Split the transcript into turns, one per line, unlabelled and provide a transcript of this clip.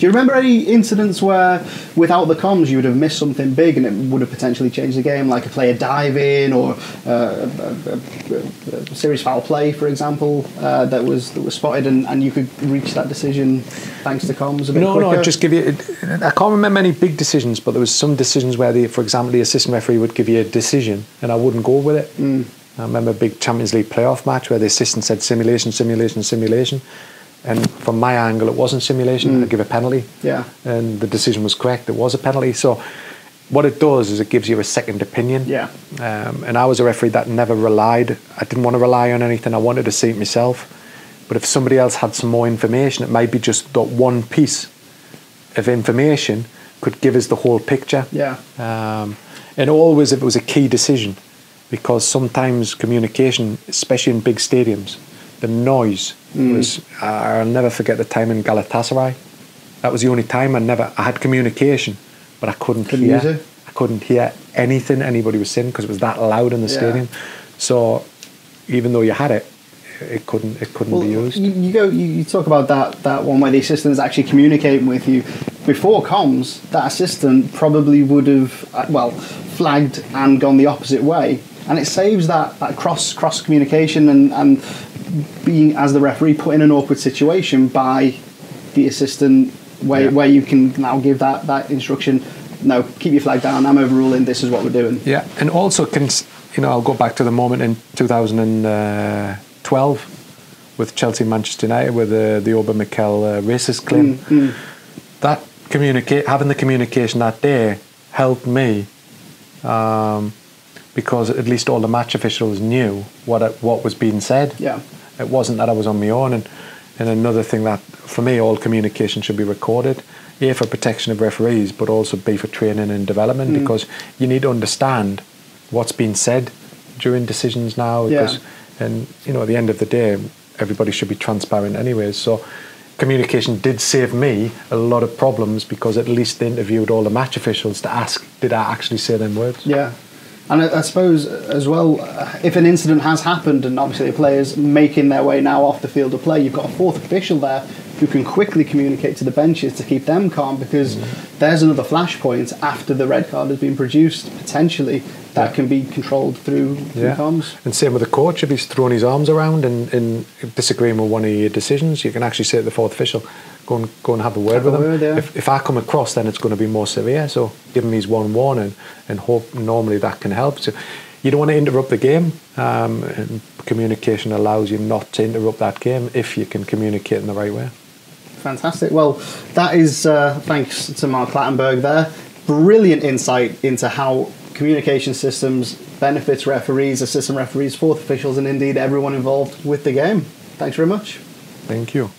you remember any incidents where, without the comms, you would have missed something big and it would have potentially changed the game, like a player diving or a serious foul play, for example, that was spotted, and you could reach that decision thanks to comms a bit quicker?
No, I'd just give you... I can't remember any big decisions, but there was some decisions where, for example, the assistant referee would give you a decision and I wouldn't go with it. I remember a big Champions League playoff match where the assistant said simulation, simulation, simulation. And from my angle, it wasn't simulation. I'd give a penalty. Yeah. And the decision was correct. It was a penalty. So what it does is it gives you a second opinion. Yeah. And I was a referee that never relied. I didn't want to rely on anything. I wanted to see it myself. But if somebody else had some more information, it might be just that one piece of information could give us the whole picture. Yeah. And always if it was a key decision, because sometimes communication, especially in big stadiums, the noise was... I'll never forget the time in Galatasaray. That was the only time I had communication, but I couldn't hear. I couldn't hear anything anybody was saying because it was that loud in the stadium. So even though you had it, it couldn't be used.
You talk about that one where the assistant is actually communicating with you. Before comms, that assistant probably would have flagged and gone the opposite way, and it saves that cross communication and being, as the referee, put in an awkward situation by the assistant where you can now give that instruction. No, keep your flag down. I'm overruling. This is what we're doing.
Yeah, and also I'll go back to the moment in 2012 with Chelsea Manchester United with the Ober Mikel racist claim. That having the communication that day helped me because at least all the match officials knew what was being said. Yeah, it wasn't that I was on my own. And another thing that for me, all communication should be recorded. A, for protection of referees, but also B, for training and development, because you need to understand what's being said during decisions now. Because, and at the end of the day, everybody should be transparent anyways. So communication did save me a lot of problems because at least they interviewed all the match officials to ask, did I actually say them words?
Yeah. And I suppose as well, if an incident has happened and obviously the player's making their way now off the field of play, you've got a fourth official there who can quickly communicate to the benches to keep them calm, because there's another flashpoint after the red card has been produced, potentially, that can be controlled through comms.
And same with the coach, if he's throwing his arms around and disagreeing with one of your decisions, you can actually say to the fourth official, go and have a word with him. If I come across, then it's going to be more severe, so give him his one warning and hope normally that can help. So you don't want to interrupt the game, and communication allows you not to interrupt that game if you can communicate in the right way.
Fantastic. Well, that is thanks to Mark Clattenburg there. Brilliant insight into how communication systems benefits referees, assistant referees, fourth officials, and indeed everyone involved with the game. Thanks very much.
Thank you.